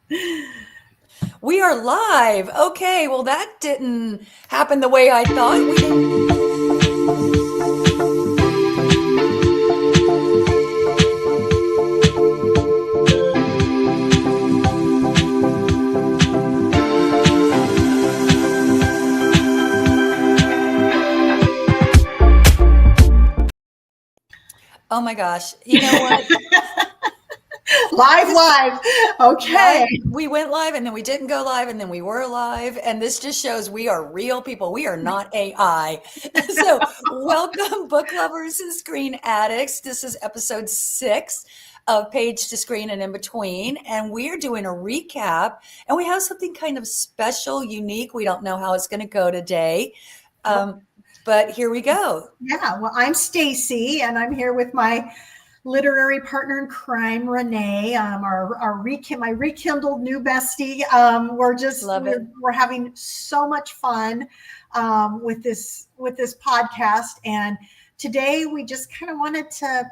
We are live. Okay, well, that didn't happen the way I thought. We didn't. Oh my gosh. You know what? Live. Okay. Live. We went live and then we didn't go live and then we were live. And this just shows we are real people. We are not AI. So, welcome, book lovers and screen addicts. This is episode 6 of Page to Screen and in Between. And we are doing a recap. And we have something kind of special, unique. We don't know how it's going to go today. But here we go. Yeah. Well, I'm Staci, and I'm here with my literary partner in crime, Renee. My rekindled new bestie. We're having so much fun with this podcast, and today we just kind of wanted to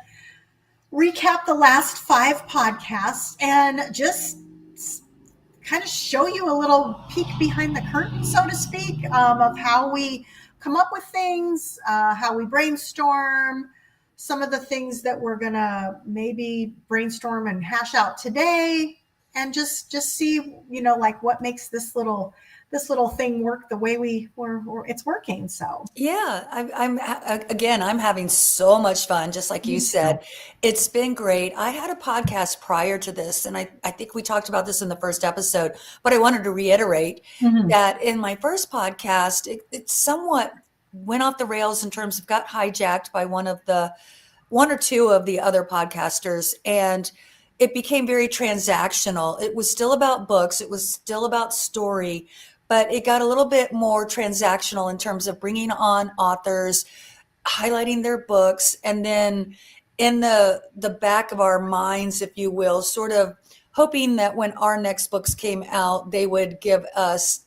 recap the last 5 podcasts and just kind of show you a little peek behind the curtain, so to speak, of how we come up with things, how we brainstorm, some of the things that we're going to maybe brainstorm and hash out today, and just see, like what makes this little thing work the way it's working. So yeah, I'm having so much fun, just like you said. It's been great. I had a podcast prior to this, and I think we talked about this in the first episode, but I wanted to reiterate that in my first podcast, it somewhat went off the rails in terms of got hijacked by one or two of the other podcasters, and it became very transactional. It was still about books. It was still about story, but it got a little bit more transactional in terms of bringing on authors, highlighting their books, and then in the back of our minds, if you will, sort of hoping that when our next books came out, they would give us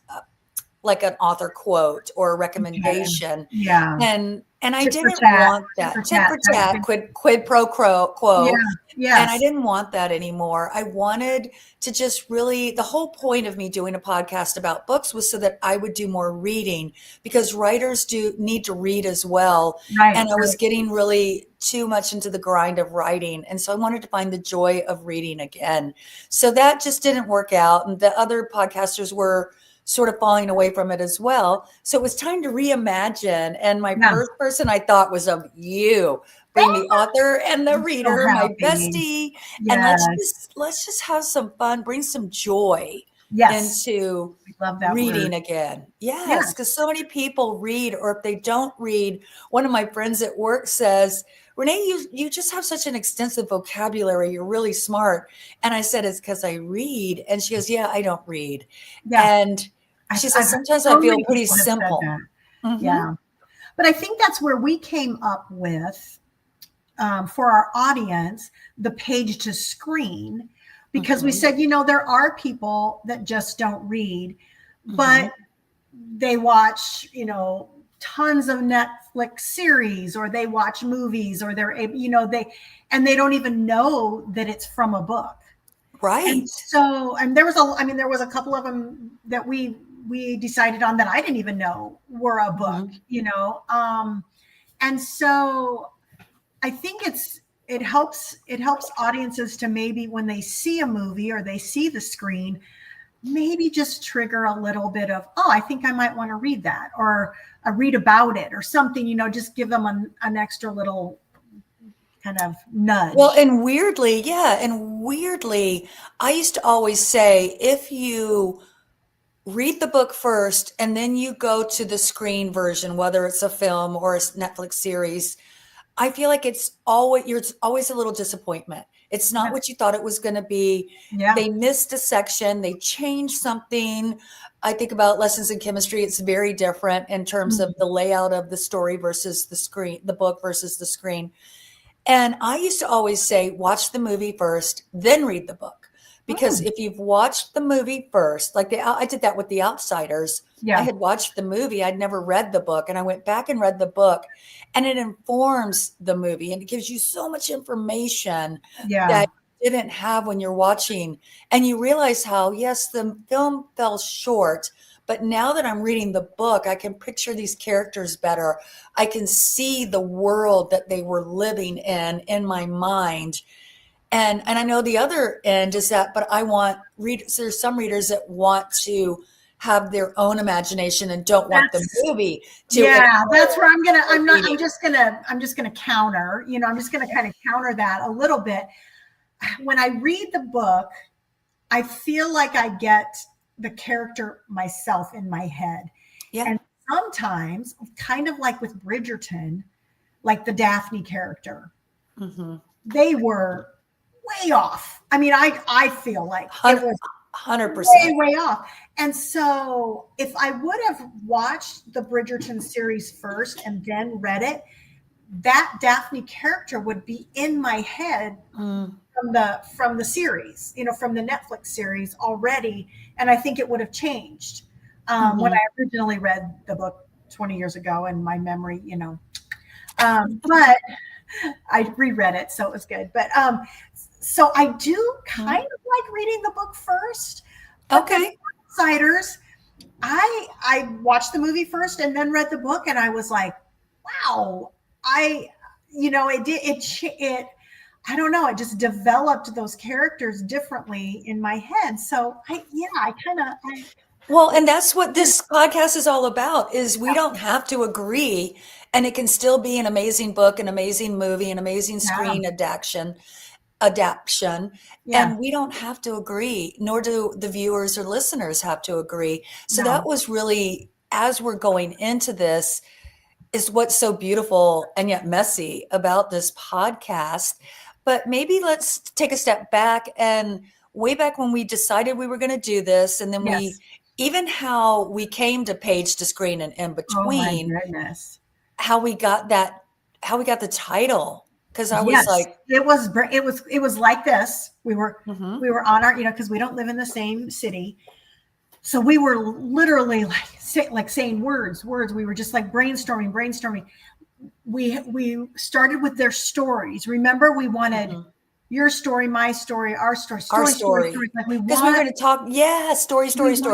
like an author quote or a recommendation. Okay. Yeah. And I didn't want that. Tit for tat, quid pro quo. Yeah. Yes. And I didn't want that anymore. I wanted to just really, the whole point of me doing a podcast about books was so that I would do more reading, because writers do need to read as well. Right, and I was getting really too much into the grind of writing. And so I wanted to find the joy of reading again. So that just didn't work out. And the other podcasters were sort of falling away from it as well. So it was time to reimagine. And my first person I thought was of you, being the author and the reader, my bestie. Yes. And let's just have some fun, bring some joy into reading word. Again. Yes, because so many people read, or if they don't read, one of my friends at work says, Renee, you just have such an extensive vocabulary. You're really smart. And I said, it's because I read. And she goes, yeah, I don't read. Yeah. And she says, sometimes I feel pretty simple. Yeah. But I think that's where we came up with, for our audience, the page to screen, because we said, there are people that just don't read, but they watch, tons of Netflix series, or they watch movies, or they don't even know that it's from a book. Right. And so, and there was a couple of them that we decided on that I didn't even know were a book, and so I think it helps audiences to maybe when they see a movie or they see the screen, maybe just trigger a little bit of, oh, I think I might want to read that, or read about it or something, just give them an extra little kind of nudge. Well, and weirdly, I used to always say, if you read the book first and then you go to the screen version, whether it's a film or a Netflix series, I feel like it's always a little disappointment. It's not what you thought it was going to be. Yeah. They missed a section. They changed something. I think about Lessons in Chemistry. It's very different in terms of the layout of the story versus the screen, the book versus the screen. And I used to always say, watch the movie first, then read the book. Because if you've watched the movie first, like I did that with The Outsiders. Yeah. I had watched the movie. I'd never read the book. And I went back and read the book. And it informs the movie. And it gives you so much information that you didn't have when you're watching. And you realize how, yes, the film fell short, but now that I'm reading the book, I can picture these characters better. I can see the world that they were living in my mind. And I know the other end is that, but I want readers, there's some readers that want to have their own imagination and don't want the That's movie to yeah, that's where reading. I'm just gonna counter, I'm just gonna kind of counter that a little bit. When I read the book, I feel like I get the character myself in my head. Yeah. And sometimes, kind of like with Bridgerton, like the Daphne character, they were way off. I mean, I feel like it was 100%. way off. And so if I would have watched the Bridgerton series first and then read it, that Daphne character would be in my head from the series, from the Netflix series already. And I think it would have changed when I originally read the book 20 years ago, and my memory, but I reread it, so it was good. But so I do kind of like reading the book first. Okay. Outsiders, I watched the movie first and then read the book, and I was like, wow, it I don't know, it just developed those characters differently in my head. So Well, and that's what this podcast is all about, is we don't have to agree, and it can still be an amazing book, an amazing movie, an amazing screen adaptation. Yeah. And we don't have to agree, nor do the viewers or listeners have to agree. So No. that was really, as we're going into this, is what's so beautiful and yet messy about this podcast. But maybe let's take a step back, and way back when we decided we were going to do this, and then Yes. even how we came to Page to Screen and in between, oh my goodness, how we got the title. Because I was yes, like, it was like this. We were on our, because we don't live in the same city. So we were literally like saying words. We were just like brainstorming. We started with their stories. Remember, we wanted your story, my story, our story. Our story. Like because we were going to talk, story.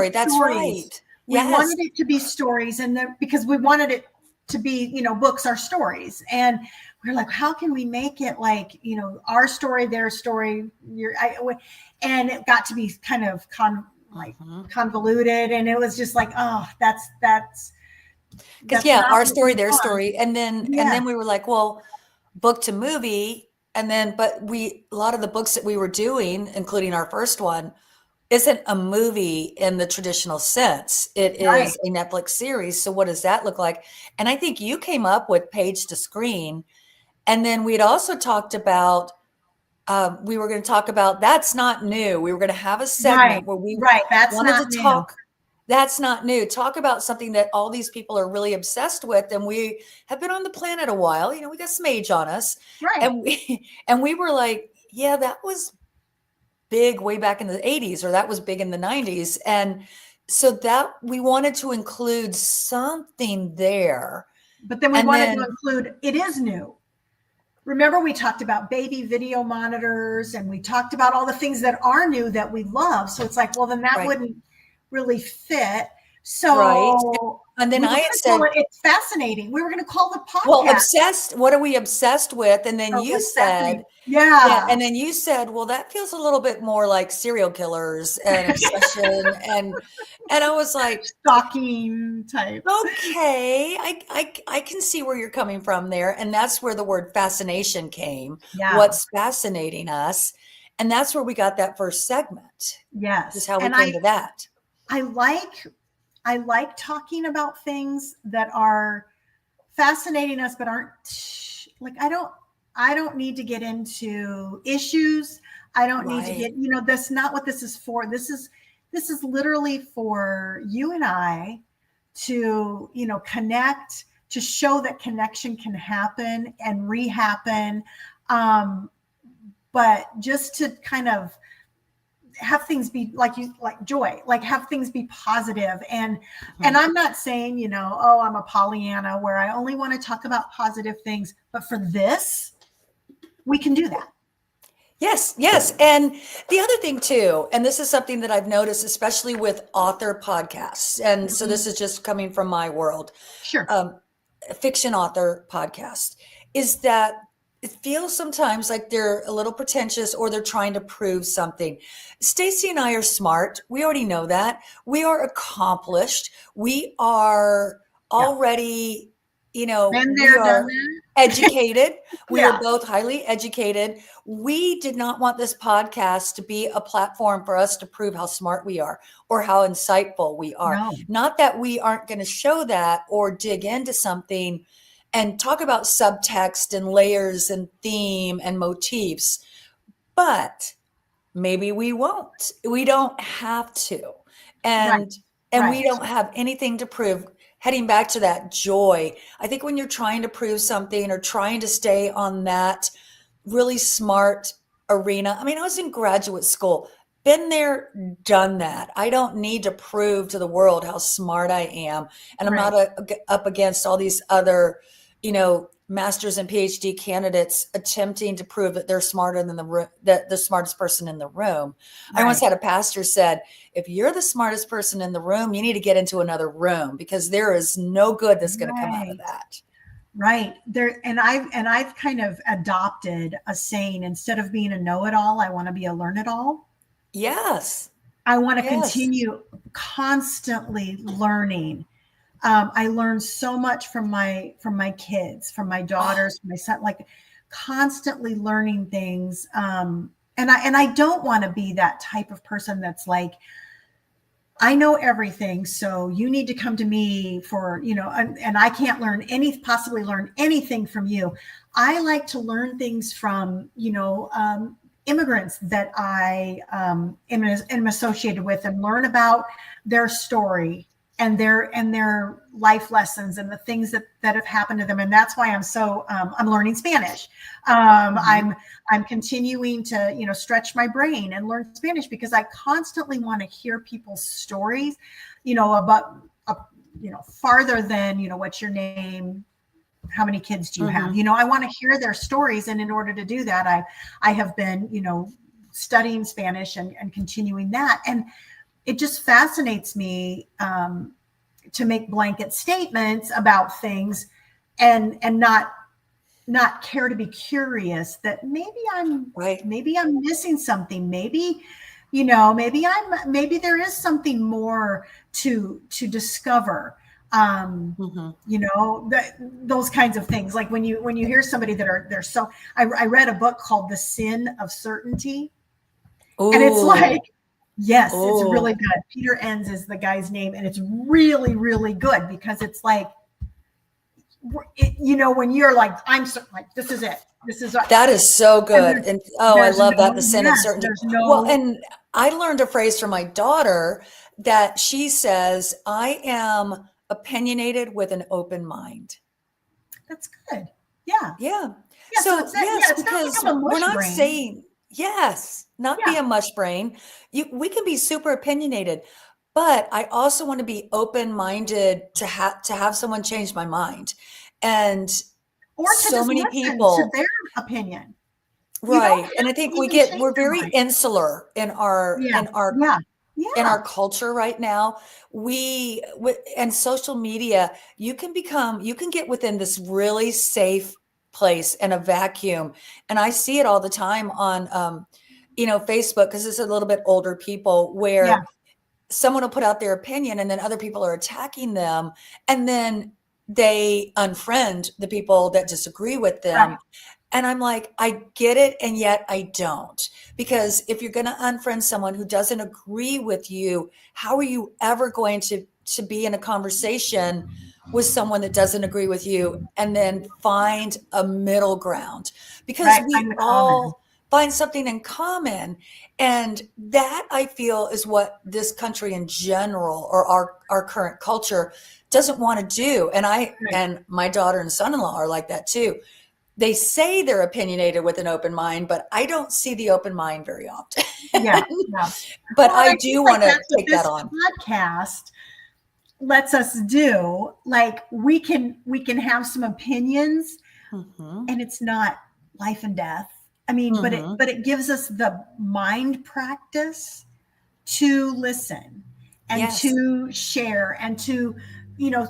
That's stories. right. We wanted it to be stories, and then because we wanted it to be, books are stories, and we're like, how can we make it like, our story, their story, and it got to be kind of convoluted, and it was just like, oh, that's our story, their story, and then we were like, well, book to movie, and then but a lot of the books that we were doing, including our first one, isn't a movie in the traditional sense. It is a Netflix series. So what does that look like? And I think you came up with Page to Screen, and then we'd also talked about. We were going to talk about That's Not New. We were going to have a segment where we wanted to talk. That's not new. Talk about something that all these people are really obsessed with, and we have been on the planet a while. We got some age on us, and we were like, yeah, that was big way back in the 80s, or that was big in the 90s, and so that we wanted to include something there. But then we wanted to include it is new. Remember, we talked about baby video monitors, and we talked about all the things that are new that we love. So it's like, well, then that wouldn't really fit. So and then I said it's fascinating. We were going to call the podcast. Well, obsessed. What are we obsessed with? And then you said, and then you said, well, that feels a little bit more like serial killers and obsession, and I was like, stalking type. Okay, I can see where you're coming from there, and that's where the word fascination came. Yeah. What's fascinating us, and that's where we got that first segment. Yes, is how we came to that. I like talking about things that are fascinating us, but aren't like, I don't need to get into issues. I don't need to get, that's not what this is for. This is literally for you and I to, connect, to show that connection can happen and rehappen. But just to kind of have things be like joy, like have things be positive. And I'm not saying, I'm a Pollyanna where I only want to talk about positive things, but for this, we can do that. Yes, yes. And the other thing too, and this is something that I've noticed, especially with author podcasts, and so Mhm. this is just coming from my world, Sure. um, fiction author podcast, is that it feels sometimes like they're a little pretentious or they're trying to prove something. Stacy and I are smart. We already know that. We are accomplished. We are Yeah. already, Been we there, done are that. educated. We are Yeah. both highly educated. We did not want this podcast to be a platform for us to prove how smart we are or how insightful we are. No. Not that we aren't going to show that or dig into something and talk about subtext and layers and theme and motifs, but maybe we won't. We don't have to. Right. And we Right. don't have anything to prove. Heading back to that joy, I think when you're trying to prove something or trying to stay on that really smart arena. I mean, I was in graduate school, been there, done that. I don't need to prove to the world how smart I am. And I'm Right. not up against all these other, master's and PhD candidates attempting to prove that they're smarter than the smartest person in the room. I once Right. had a pastor said, if you're the smartest person in the room, you need to get into another room because there is no good that's going to come out of Right. that. Right. There, and I've kind of adopted a saying, instead of being a know-it-all, I want to be a learn-it-all. Yes. I want to Yes. continue constantly learning. I learn so much from my kids, from my Oh, daughters, from my son, like constantly learning things. And I don't want to be that type of person that's like, I know everything, so you need to come to me for, and I can't possibly learn anything from you. I like to learn things from, immigrants that I am associated with, and learn about their story and their life lessons and the things that have happened to them. And that's why I'm learning Spanish. mhm. I'm continuing to, stretch my brain and learn Spanish, because I constantly want to hear people's stories, about, farther than, what's your name? How many kids do you have? Mhm. I want to hear their stories. And in order to do that, I have been, studying Spanish and continuing that. And it just fascinates me, to make blanket statements about things, and not care to be curious that Right. maybe I'm missing something. Maybe, maybe there is something more to discover. Mhm. Those kinds of things. Like when you hear somebody they're so, I read a book called The Sin of Certainty, and it's like, Ooh. yes, it's really Ooh. good. Peter Enns is the guy's name, and it's really, really good, because it's like, when you're like, I'm like, this is it. This is, That is so and good. And oh, I love that, the sin of certainty. there's Well, no, and I learned a phrase from my daughter that she says, I am opinionated with an open mind. that's good. Yeah. Yeah. Yeah. So So, it's that, yeah, yes, it's not because become a we're mush not brain. saying, yes, not be Yeah. a mush brain. We can be super opinionated, but I also want to be open-minded to have someone change my mind. And Or to so just many listen to people, their opinion. You don't right. And I have to think even change we're their very mind. insular in our Yeah. Yeah. our Yeah. culture right now. And social media, you can get within this really safe place and a vacuum. And I see it all the time on, Facebook, because it's a little bit older people, Yeah. where someone will put out their opinion and then other people are attacking them. And then they unfriend the people that disagree with Right. them. And I'm like, I get it, and yet I don't. Because if you're going to unfriend someone who doesn't agree with you, how are you ever going to be in a conversation with someone that doesn't agree with you and then find a middle ground? Because Right. we Find the common. all find something in common. And that, I feel, is what this country in general, or our current culture, doesn't want to do. Right. And my daughter and son-in-law are like that too. They say they're opinionated with an open mind, but I don't see the open mind very often. Yeah. Yeah. But Well, and I I think do like want to that's what take that this on. podcast lets us do. Like we can have some opinions, Mhm. and it's not life and death. I mean, Mm-hmm. but it gives us the mind practice to listen and Yes. to share and to,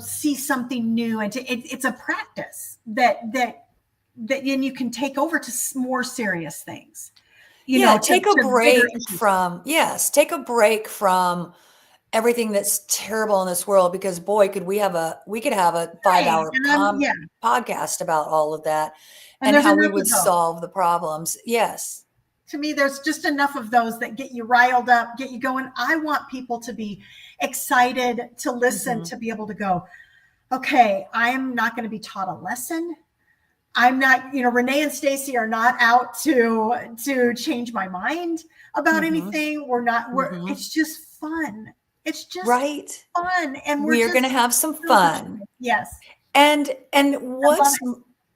see something new, and it's a practice that then you can take over to more serious things, Yeah, to bigger issues. take a break from everything that's terrible in this world, because boy, we could have a Right. 5 hour And yeah. podcast about all of that And and there's how we enough would of those. solve the problems. Yes. To me, there's just enough of those that get you riled up, get you going. I want people to be excited to listen, Mm-hmm. to be able to go, okay, I'm not going to be taught a lesson. I'm not, Renee and Staci are not out to change my mind about Mm-hmm. anything. Mm-hmm. It's just fun. It's just Right. fun. And we're We are going just to have some so much fun. fun. Yes. And I love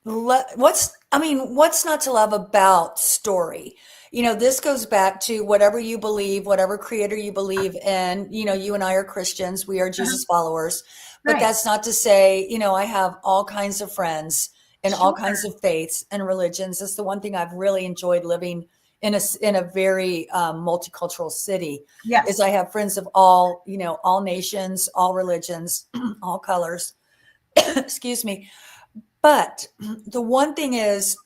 what's not to love about story? This goes back to whatever you believe, whatever creator you believe in. You and I are Christians, we are it. Jesus followers, but Right. that's not to say, I have all kinds of friends in all Sure. kinds of faiths and religions. That's the one thing I've really enjoyed living in a very multicultural city, is Yes. I have friends of all nations, all religions, all colors. Excuse me. But the one thing is,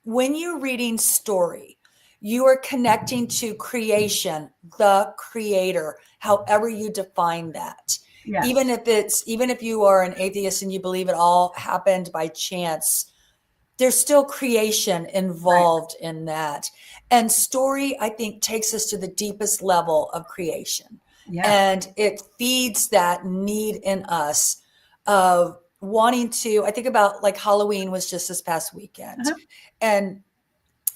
when you're reading story, you are connecting to creation, the creator, however you define that. Yes. Even if you are an atheist and you believe it all happened by chance, there's still creation Right. involved in that. And story, I think, takes us to the deepest level of creation. Yes. And it feeds that need in us of wanting to. I think about, like, Halloween was just this past weekend. Uh-huh. And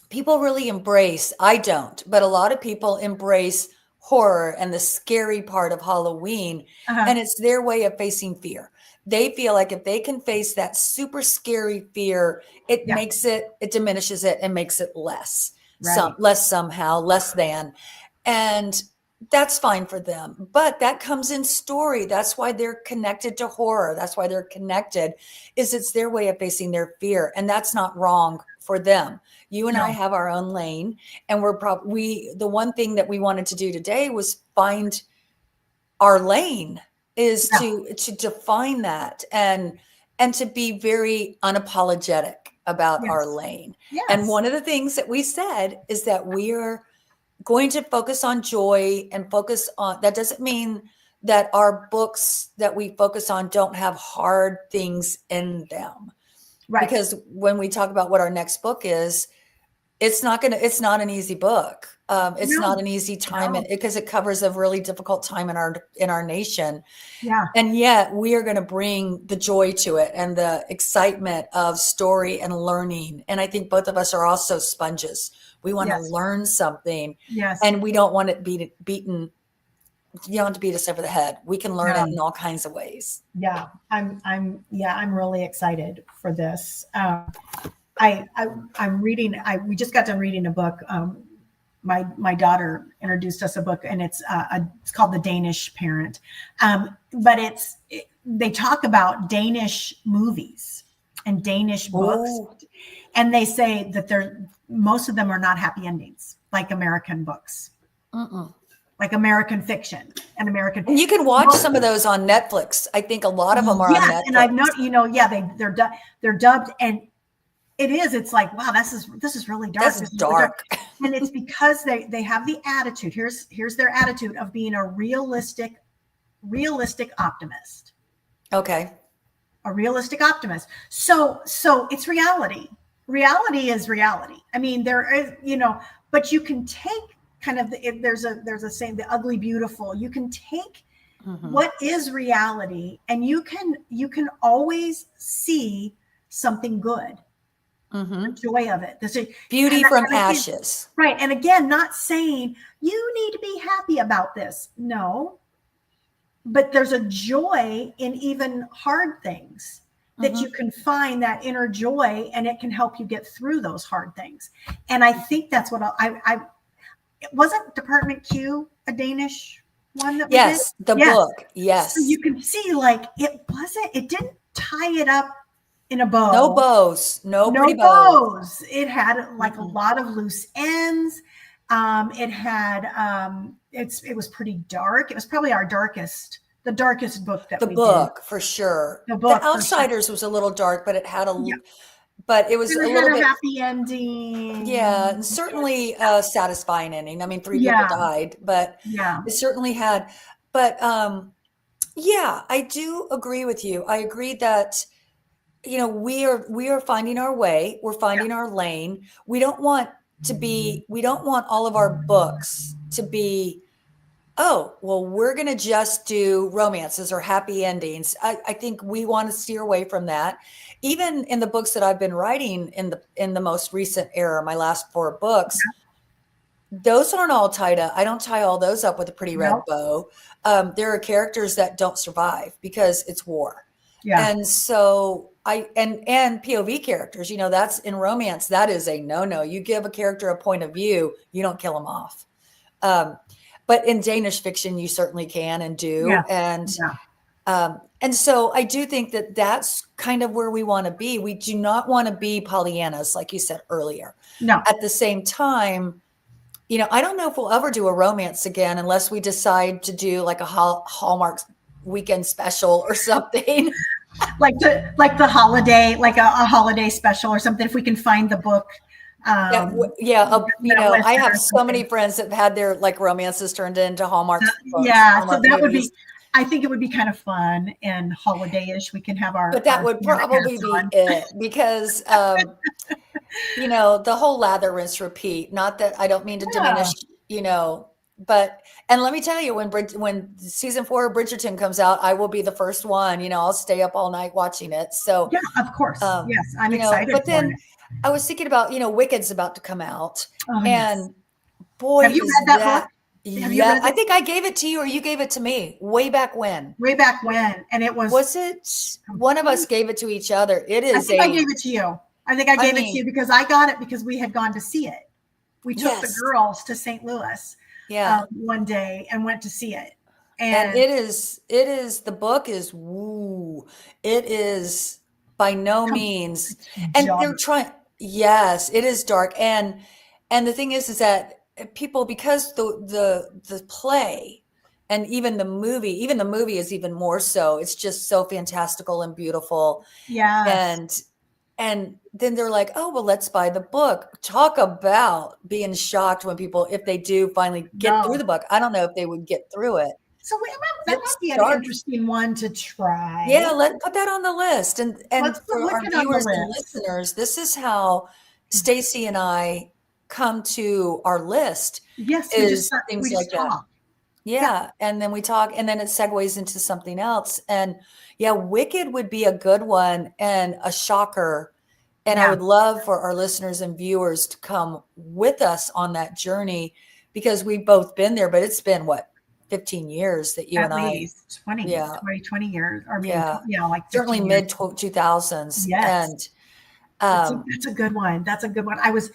people really embrace, I don't, but a lot of people embrace horror and the scary part of Halloween. Uh-huh. And it's their way of facing fear. They feel like if they can face that super scary fear, Yeah. it diminishes it and makes it less, Right. somehow, less than. And that's fine for them. But that comes in story. That's why they're connected to horror. That's why they're connected, is it's their way of facing their fear. And that's not wrong for them. You and I No. have our own lane, and the one thing that we wanted to do today was find our lane, is Yeah. to define that, and to be very unapologetic about our Yes. lane. And Yes. one of the things that we said is that we're going to focus on joy, and focus on that doesn't mean that our books that we focus on don't have hard things in them. Right. Because when we talk about what our next book is, it's not an easy book. It's No. not an easy time, No. because it covers a really difficult time in our nation. Yeah. And yet we are going to bring the joy to it and the excitement of story and learning. And I think both of us are also sponges. We want to Yes. learn something, Yes. and we don't want it beaten. You don't have to beat us over the head. We can learn it No. in all kinds of ways. Yeah. I'm really excited for this. I'm reading. We just got done reading a book. My daughter introduced us a book, and it's called The Danish Parent. But they talk about Danish movies and Danish books, Oh, and they say that most of them are not happy endings, like American books, mm-mm. like American fiction and American. And you can watch some of those on Netflix. I think a lot of them are on Yes, and I've Netflix. not, yeah, they're dubbed, and it's like, wow, this is really dark. That's This is really dark. dark. And it's because they have the attitude. Here's their attitude of being a realistic optimist. Okay. A realistic optimist. So it's reality. Reality is reality. I mean, there is, but you can take kind of there's a saying, the ugly beautiful. You can take Mm-hmm. what is reality, and you can always see something good. Mm-hmm. The joy of it. Beauty from again, ashes. right. And again, not saying you need to be happy about this. No, but there's a joy in even hard things that Mm-hmm. you can find, that inner joy, and it can help you get through those hard things. And I think that's what I wasn't Department Q a Danish one that we did? Yes, the Yes. book. So Yes. you can see, like, it didn't tie it up in a No bow. bows, no No pretty bows. bows. It had like a lot of loose ends. It had it was pretty dark. It was probably the darkest book that The we did. book for sure. The The book for sure. Outsiders was a little dark, but it had Yeah. but it was And a it had little a bit, happy ending. yeah, and certainly a satisfying ending. I mean, 3 people Yeah. died, but Yeah. it certainly had, but yeah, I do agree with you. I agree that, we are finding our way, we're Yeah. finding our lane. We don't want all of our books to be, oh, well, we're going to just do romances or happy endings. I think we want to steer away from that. Even in the books that I've been writing in the most recent era, my last 4 books, those aren't all tied up. I don't tie all those up with a pretty red Nope. bow. There are characters that don't survive because it's war. Yeah. And so and POV characters, that's in romance, that is a no-no. You give a character a point of view, you don't kill them off. But in Danish fiction, you certainly can and do. Yeah. Yeah. And so I do think that that's kind of where we want to be. We do not want to be Pollyannas, like you said earlier. No. At the same time, I don't know if we'll ever do a romance again unless we decide to do like a Hallmark weekend special or something. like the holiday, like a holiday special or something. If we can find the book. I have so many friends that had their like romances turned into Hallmark books. Yeah, Hallmark so that would movies. be. I think it would be kind of fun and holiday-ish. We can have our. But that would probably be it because, the whole lather, rinse, repeat. Not that I don't mean to diminish, but and let me tell you, when season 4 of Bridgerton comes out, I will be the first one. I'll stay up all night watching it. So yeah, of course, yes, I'm excited. But then I was thinking about Wicked's about to come out, and yes. Boy, have you read that book? Yeah, I think I gave it to you or you gave it to me way back when. And it was it one of us gave it to each other? It is. I gave it to you. I think I gave it to you because I got it because we had gone to see it. We took the girls to St. Louis one day and went to see it. And it is, the book is, woo. It is by no means. And they're trying, yes, it is dark. And the thing is that people, because the play and even the movie is even more so. It's just so fantastical and beautiful. Yeah. And then they're like, oh, well, let's buy the book. Talk about being shocked when people, if they do finally get through the book. I don't know if they would get through it. So that might be an interesting one to try. Yeah, put that on the list. And for our viewers and listeners, this is how Staci and I come to our list. Yes, things like that. Yeah, and then we talk, and then it segues into something else. And yeah, Wicked would be a good one and a shocker. And I would love for our listeners and viewers to come with us on that journey because we've both been there, but it's been 15 years that you and I. At least 20 years. Or like certainly mid 2000s. Yes. And that's a good one. I was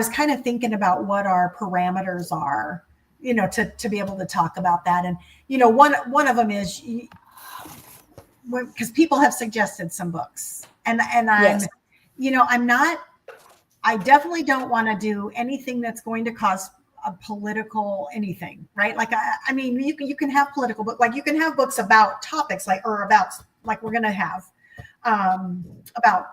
kind of thinking about what our parameters are, to be able to talk about that. And, one of them is because people have suggested some books and I'm, I definitely don't want to do anything that's going to cause a political anything, right? Like, I mean, you can have political, but like you can have books about topics like we're going to have about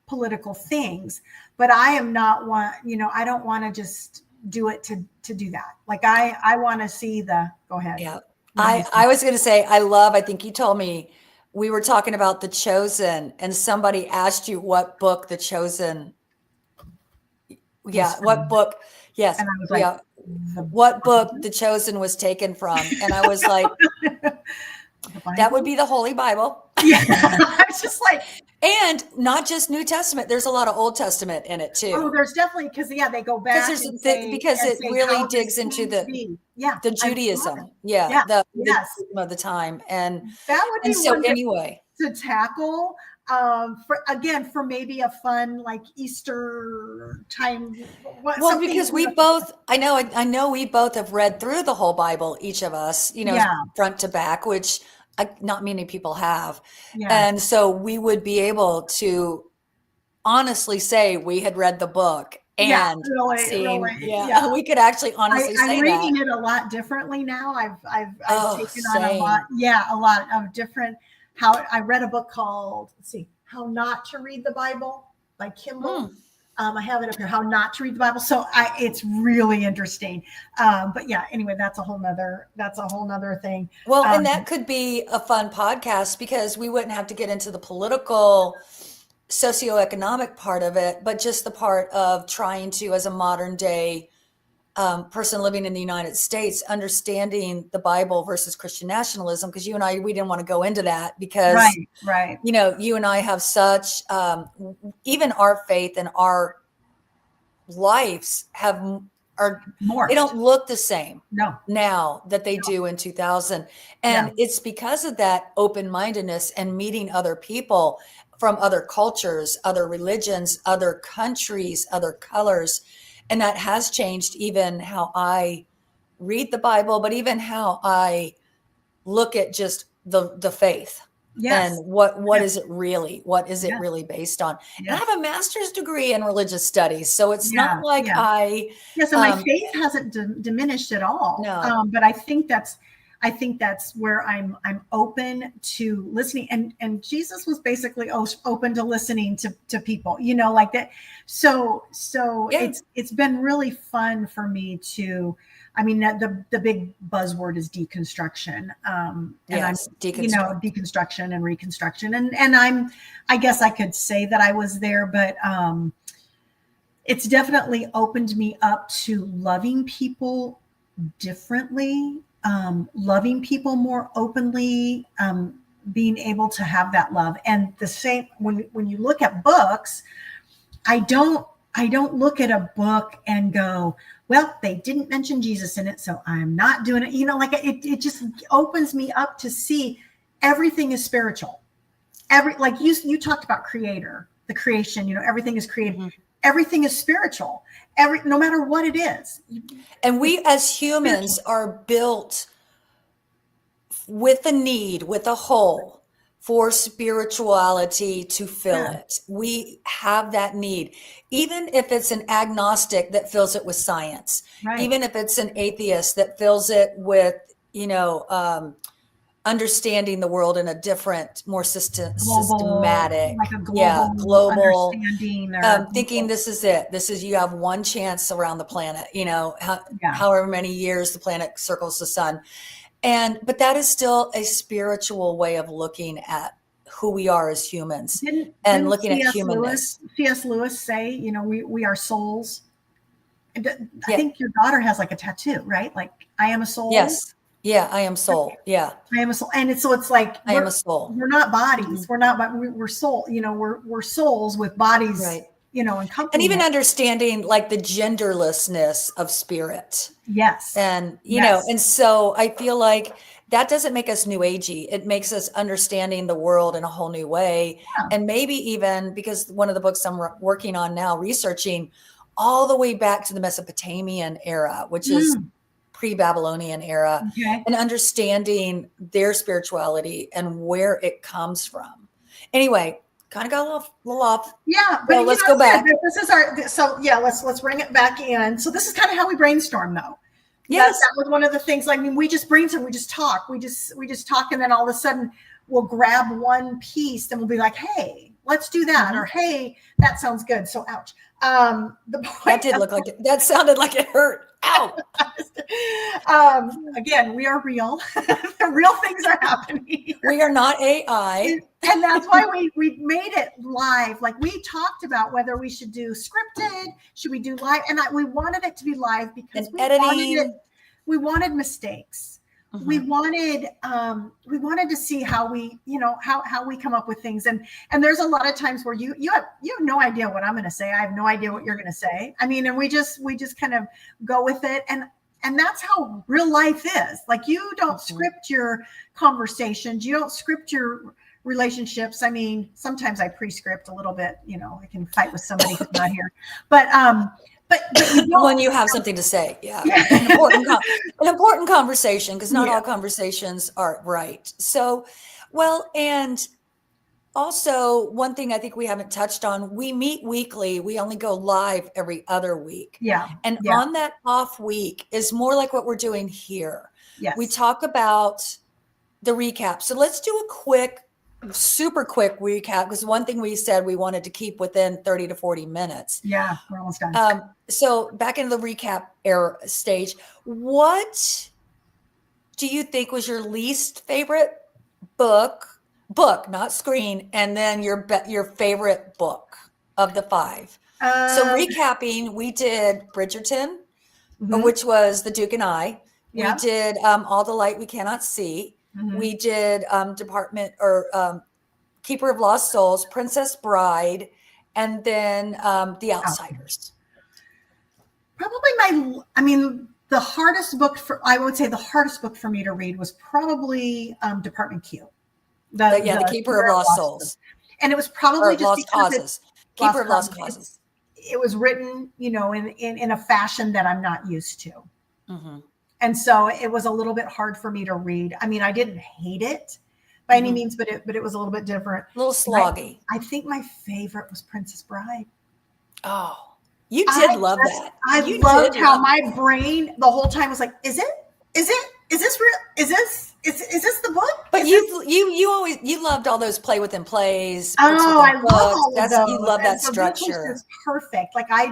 political things, but I am not I don't want to just do it to do that. Like I want to see go ahead. Yeah. I was going to say, I think you told me we were talking about The Chosen and somebody asked you what book The Chosen. Yeah. What book? Yes. And I was like, what book The Chosen was taken from? And I was like, that would be the Holy Bible. Yeah. I was just like, and not just New Testament. There's a lot of Old Testament in it too. Oh, there's definitely because they go back because it really digs into the Judaism. Yeah. The of the time. And that would be so anyway to tackle for maybe a fun like Easter time. Well, because I know we both have read through the whole Bible, each of us, front to back, which not many people have. Yeah. And so we would be able to honestly say we had read the book Yeah, and really, seen, really. Yeah. yeah, we could actually honestly I'm say that. reading it a lot differently now. I've Oh, taken on same. a lot of different. How I read a book called, let's see, How Not to Read the Bible by Kimball. Hmm. I have it up here, How Not to Read the Bible. So it's really interesting. But yeah, anyway, that's a whole nother thing. Well, and Um, that could be a fun podcast because we wouldn't have to get into the political, socioeconomic part of it, but just the part of trying to, as a modern day person living in the United States, understanding the Bible versus Christian nationalism. Because you and I, we didn't want to go into that because, right, right. you and I have such, even our faith and our lives they Morphed. don't look the same No, now that they do in 2000. yeah, And it's because of that open-mindedness and meeting other people from other cultures, other religions, other countries, other colors. And that has changed even how I read the Bible, but even how I look at just the faith and yes, what yes, is it really? What is it yes, really based on? And I yes, have a master's degree in religious studies, so it's not yeah, like yeah. I Yeah, so my um faith hasn't diminished at all. no. But I think that's where I'm open to listening, and Jesus was basically open to listening to people, like that. So Yeah. it's been really fun for me to. I mean, the big buzzword is deconstruction, and I'm Yes, deconstruct. deconstruction and reconstruction, and I guess I could say that I was there, but it's definitely opened me up to loving people differently, loving people more openly, being able to have that love. And the same when you look at books, I don't I don't look at a book and go, well, they didn't mention Jesus in it, so I'm not doing it. Like it just opens me up to see everything is spiritual. Like you talked about creator, the creation, everything is created. Mm-hmm. Everything is spiritual. No matter what it is. And we as Spiritual. humans are built with a need, with a hole for spirituality to fill Yeah. it. We have that need. Even if it's an agnostic that fills it with science, Right. even if it's an atheist that fills it with, understanding the world in a different, more Global, systematic, like a yeah, global global, understanding or thinking global, this is it. You have one chance around the planet, yeah. however many years the planet circles the sun. But that is still a spiritual way of looking at who we are as humans and Didn't looking at C.S. humanness. Lewis say, we are souls? I Yeah. think your daughter has like a tattoo, right? Like, I am a soul. Yes. Yeah. I am soul. Yeah. I am a soul. And it's like I am a soul. we're not Mhm. bodies. We're not, but we're soul, we're souls with bodies, Right. And even accompaniment. understanding like the genderlessness of spirit. Yes. And, Yes. and so I feel like that doesn't make us new agey. It makes us understanding the world in a whole new way. Yeah. And maybe even because one of the books I'm working on now, researching all the way back to the Mesopotamian era, which is pre-Babylonian era, Okay. and understanding their spirituality and where it comes from. Anyway, kind of got a little off. Yeah, but So let's go back. this is so yeah, let's bring it back in. So this is kind of how we brainstorm though. Yes. That was one of the things. Like, I mean, we just brainstorm, we just talk, we just talk, and then all of a sudden we'll grab one piece and we'll be like, hey, let's do that, Mm-hmm. or hey, that sounds good. So ouch. The point That did look like it. That sounded like it hurt. Ow. Again, we are real. The real things are happening. We are not AI. And that's why we made it live. Like, we talked about whether we should do scripted, should we do live, and we wanted it to be live because we wanted mistakes. Mm-hmm. We wanted to see how we, how we come up with things. And there's a lot of times where you have no idea what I'm going to say. I have no idea what you're going to say. I mean, and we just kind of go with it. And that's how real life is. Like, you don't script your conversations. You don't script your relationships. I mean, sometimes I pre-script a little bit, I can fight with somebody who's not here, but but you don't. When you have something to say, yeah, an important conversation, because not all conversations are right. So, well, and also one thing I think we haven't touched on, we meet weekly. We only go live every other week. Yeah. And Yeah. on that off week is more like what we're doing here. Yes. We talk about the recap. So let's do a super quick recap, because one thing we said we wanted to keep within 30 to 40 minutes. Yeah, we're almost done. So back into the recap era stage, what do you think was your least favorite book, not screen, and then your favorite book of the 5? So recapping, we did Bridgerton, which was The Duke and I. Yeah. We did All the Light We Cannot See. We did Keeper of Lost Souls, Princess Bride, and then The Outsiders. Probably the hardest book I would say the hardest book for me to read was probably Department Q. The Keeper of Lost Souls. And it was probably just Lost Causes. Keeper of Lost Causes. It was written, in a fashion that I'm not used to. And so it was a little bit hard for me to read. I mean, I didn't hate it by any means, but it was a little bit different. A little sloggy. I think my favorite was Princess Bride. Oh, you did love that. I loved how my brain the whole time was like, is this real? Is this the book? But you loved all those play within plays. Oh, I love all of those. You love that structure. This was perfect. Like I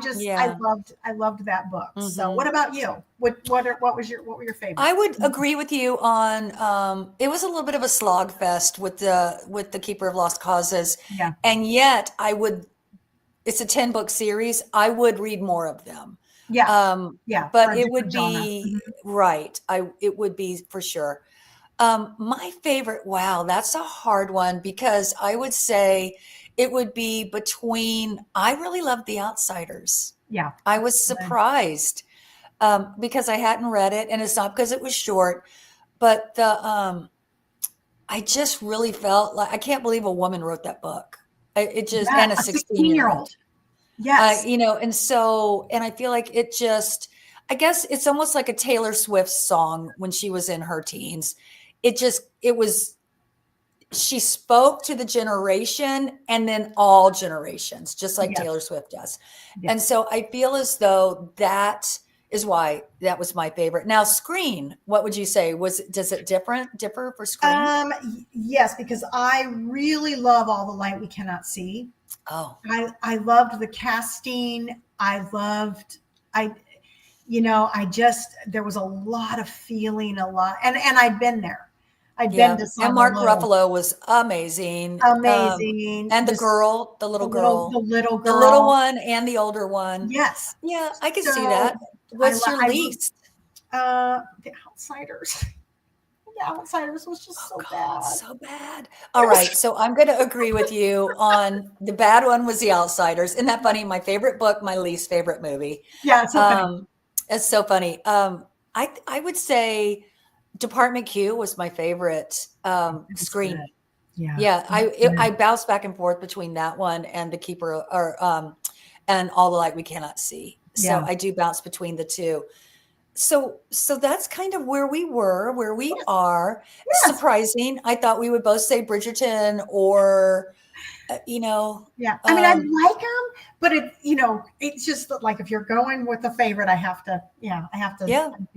loved that book. So what about you? What were your favorites? I would agree with you on it was a little bit of a slog fest with the Keeper of Lost Causes. Yeah. And yet it's a 10-book series. I would read more of them. Yeah. But it would be right. It would be for sure. My favorite, wow, that's a hard one, because I would say it would be between, I really loved The Outsiders. Yeah. I was surprised because I hadn't read it, and it's not because it was short, but I just really felt like, I can't believe a woman wrote that book. And a 16-year-old. Yes. And I feel like I guess it's almost like a Taylor Swift song when she was in her teens. She spoke to the generation and then all generations, just like Taylor Swift does. Yes. And so I feel as though that is why that was my favorite. Now, Screen, what would you say? Does it differ for Screen? Yes, because I really love All the Light We Cannot See. Oh, I loved the casting. There was a lot of feeling, and I'd been there. Been to some. And Mark Ruffalo was amazing. And the little girl, the little one and the older one. Yes. Yeah, I can see that. What's your least? The Outsiders. The Outsiders was just so bad. So bad. All right. So I'm going to agree with you on the bad one was The Outsiders. Isn't that funny? My favorite book, my least favorite movie. Yeah, it's so funny. It's so funny. I would say Department Q was my favorite Screen. Good. Yeah. I bounced back and forth between that one and The Keeper and All the Light We Cannot See. So I do bounce between the two. So that's kind of where we are. Yes. Surprising. I thought we would both say Bridgerton or, Yeah. I mean, I like them, but it's just like, if you're going with a favorite, I have to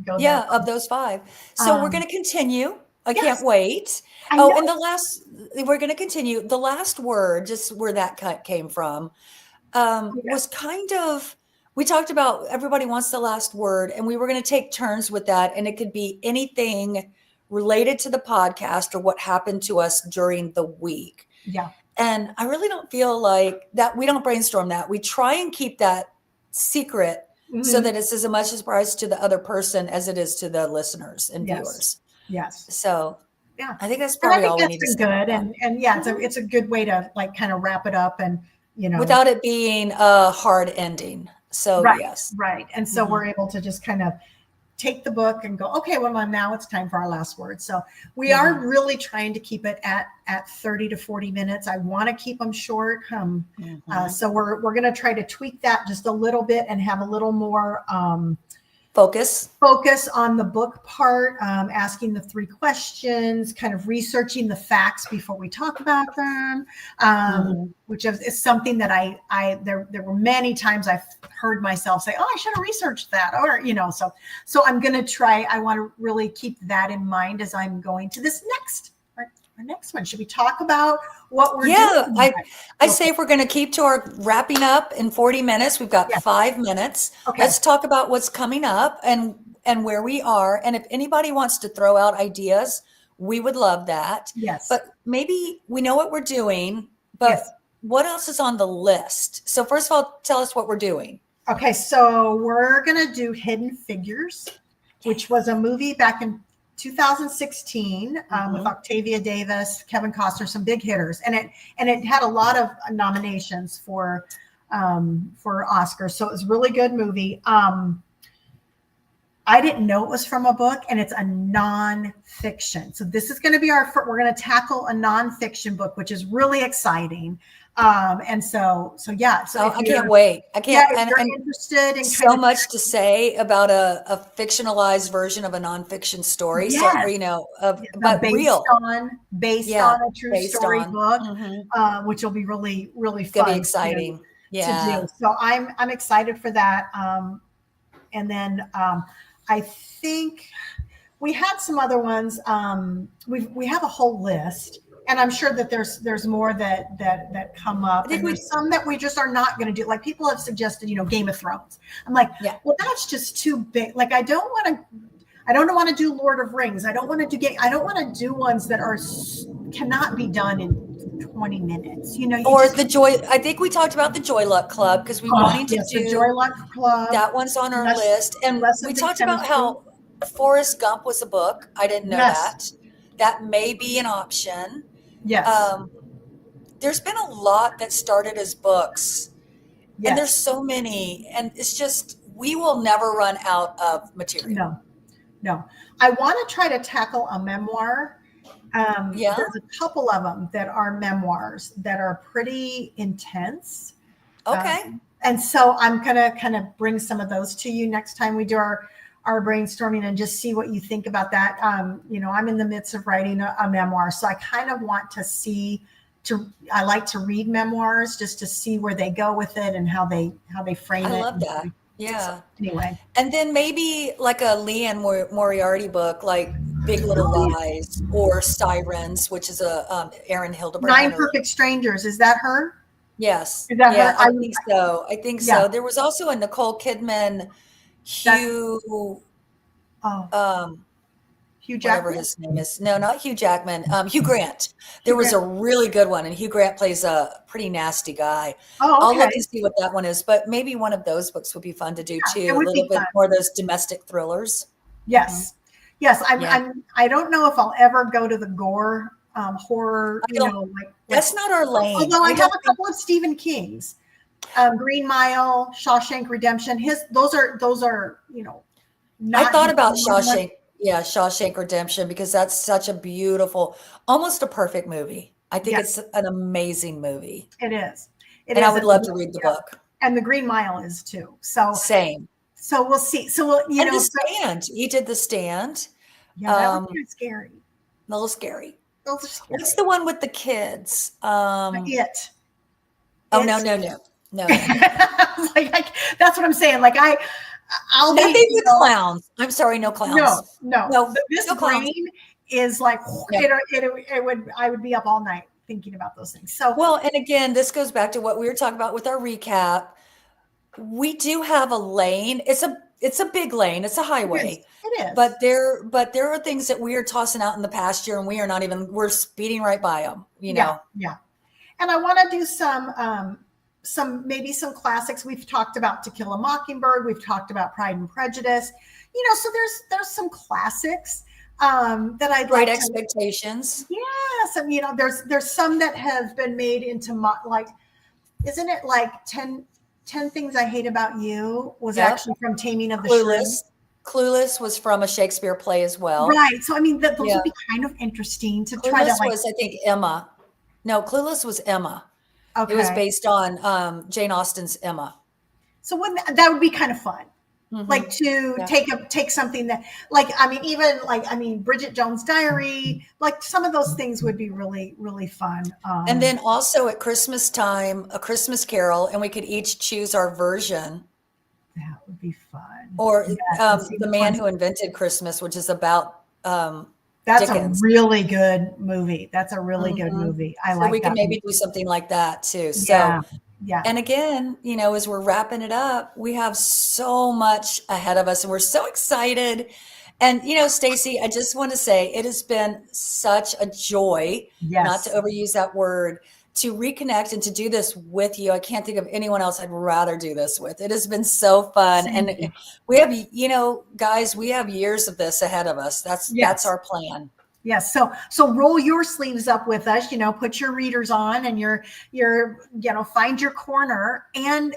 go there. Of those 5. So we're going to continue. I can't wait. And we're going to continue. The last word, just where that cut came from, was kind of, we talked about everybody wants the last word, and we were going to take turns with that. And it could be anything related to the podcast or what happened to us during the week. Yeah. And I really don't feel like that. We don't brainstorm that. We try and keep that secret so that it's as much a surprise to the other person as it is to the listeners and viewers. Yes. So I think that's probably all we need to say. Good. And it's a good way to kind of wrap it up and, without it being a hard ending. So yes. Right. And so we're able to just kind of take the book and go, okay, well, now it's time for our last word. So we are really trying to keep it at 30 to 40 minutes. I want to keep them short. So we're going to try to tweak that just a little bit and have a little more focus on the book part, asking the 3 questions, kind of researching the facts before we talk about them, which is something that there were many times I've heard myself say, oh, I should have researched that, or, so I'm going to try. I want to really keep that in mind as I'm going to this our next one. Should we talk about what we're doing? I say if we're going to keep to our wrapping up in 40 minutes, we've got 5 minutes. Okay. Let's talk about what's coming up and where we are. And if anybody wants to throw out ideas, we would love that. Yes. But maybe we know what we're doing, but what else is on the list? So first of all, tell us what we're doing. Okay. So we're going to do Hidden Figures, which was a movie back in 2016 with Octavia Davis, Kevin Costner, some big hitters, and it had a lot of nominations for Oscars. So it was a really good movie. I didn't know it was from a book, and it's a nonfiction. So this is going to be we're going to tackle a nonfiction book, which is really exciting. And so yeah. So I can't wait. I can't. Yeah, if you're interested in so much to say about a fictionalized version of a nonfiction story. Yes. So but based on a true story book, which will be really, really fun. It'll be exciting. To do. So I'm excited for that. And then I think we had some other ones. We have a whole list. And I'm sure that there's more that come up. And there's some that we just are not going to do. Like people have suggested, Game of Thrones. I'm like, well, that's just too big. Like I don't want to do Lord of Rings. I don't want to do ones that cannot be done in 20 minutes. The Joy. I think we talked about the Joy Luck Club because we wanted to do the Joy Luck Club. That one's on our list, and we talked about how Forrest Gump was a book. I didn't know that. That may be an option. Yes. There's been a lot that started as books, and there's so many, and it's just we will never run out of material. No. I want to try to tackle a memoir. There's a couple of them that are memoirs that are pretty intense. Okay. And so I'm going to kind of bring some of those to you next time we do our brainstorming and just see what you think about that. I'm in the midst of writing a memoir. So I kind of want to I like to read memoirs just to see where they go with it and how they frame it. I love that. Yeah. So, anyway. And then maybe like a Leanne Moriarty book, like Big Little Lies or Sirens, which is a Erin Hildebrand. 9 Perfect Strangers. Is that her? Yes. Is that her? I think so. I think so. There was also a Nicole Kidman, Hugh Jackman. Whatever his name is. No, not Hugh Jackman. Hugh Grant. There was a really good one, and Hugh Grant plays a pretty nasty guy. Oh, okay. I'll look and see what that one is, but maybe one of those books would be fun to do too. A little bit more of those domestic thrillers. Yes. Yes. I don't know if I'll ever go to the gore horror. That's not our lane. Although I have a couple of Stephen King's. Green Mile, Shawshank Redemption. Those are I thought about Shawshank. Yeah, Shawshank Redemption, because that's such a beautiful, almost a perfect movie. I think it's an amazing movie. It is. I would love to read the book. And The Green Mile is too. So same. So we'll see. So we'll, The Stand. He did The Stand. Yeah, that was kind of scary. A little scary. What's the one with the kids? It. Oh, no. That's what I'm saying. Like I'll be with clowns. I'm sorry, no clowns. No. This brain is like I would be up all night thinking about those things. So and again, this goes back to what we were talking about with our recap. We do have a lane. It's a big lane. It's a highway. It is. But there are things that we are tossing out in the pasture, and we're speeding right by them. Yeah. And I want to do some classics. We've talked about To Kill a Mockingbird. We've talked about Pride and Prejudice. So there's some classics that I'd Great like Expectations. Yes, and there's some that have been made into isn't it like 10 Things I Hate About You was actually from Taming of the Shrew? Clueless was from a Shakespeare play as well. Right. So I mean, those Yeah. would be kind of interesting to try to Clueless like. was, I think, Emma. No, Clueless was Emma. It was Okay. based on Jane Austen's Emma. So wouldn't that would be kind of fun. Like to Yeah. take something that like I mean even like I mean Bridget Jones' Diary, like some of those things would be really really fun. And then also at Christmas time, A Christmas Carol, and we could each choose our version. That would be fun. Or Yes, and see The which Man ones. Who Invented Christmas, which is about That's a Dickens. really good movie. That's a really good Mhm. movie. I So we like can that maybe movie. do something like that too. So, Yeah. Yeah. and again, you know, as we're wrapping it up, we have so much ahead of us and we're so excited. And, you know, Staci, I just want to say it has been such a joy, not to Yes. overuse that word, to reconnect and to do this with you. I can't think of anyone else I'd rather do this with. It has been so fun. Same And here. we have, you know, guys, we have years of this ahead of us. That's Yes. our plan. Yes. So roll your sleeves up with us, you know, put your readers on and find your corner and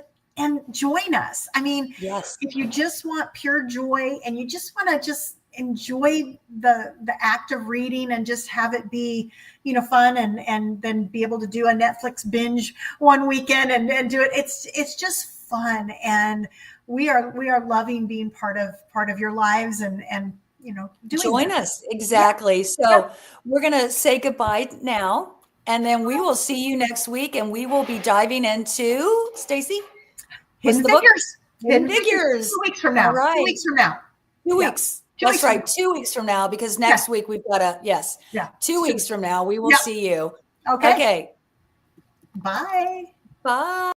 join us. I mean, Yes. if you just want pure joy and you just want to just enjoy the act of reading and just have it be, you know, fun and then be able to do a Netflix binge one weekend and do it. It's just fun. And we are loving being part of your lives and you know, doing Join this. us. Exactly. So we're going to say goodbye now, and then we will see you next week, and we will be diving into, Staci, what's Hidden the book? Figures. Hidden Figures. 2 weeks from All now. right. 2 weeks from now. 2 Yeah. weeks. 2 That's weeks from right. now. 2 weeks from now, because Yeah. next week we've got yes. Yeah. 2 weeks from now, we will Yeah. see you. Okay. Okay. Bye. Bye.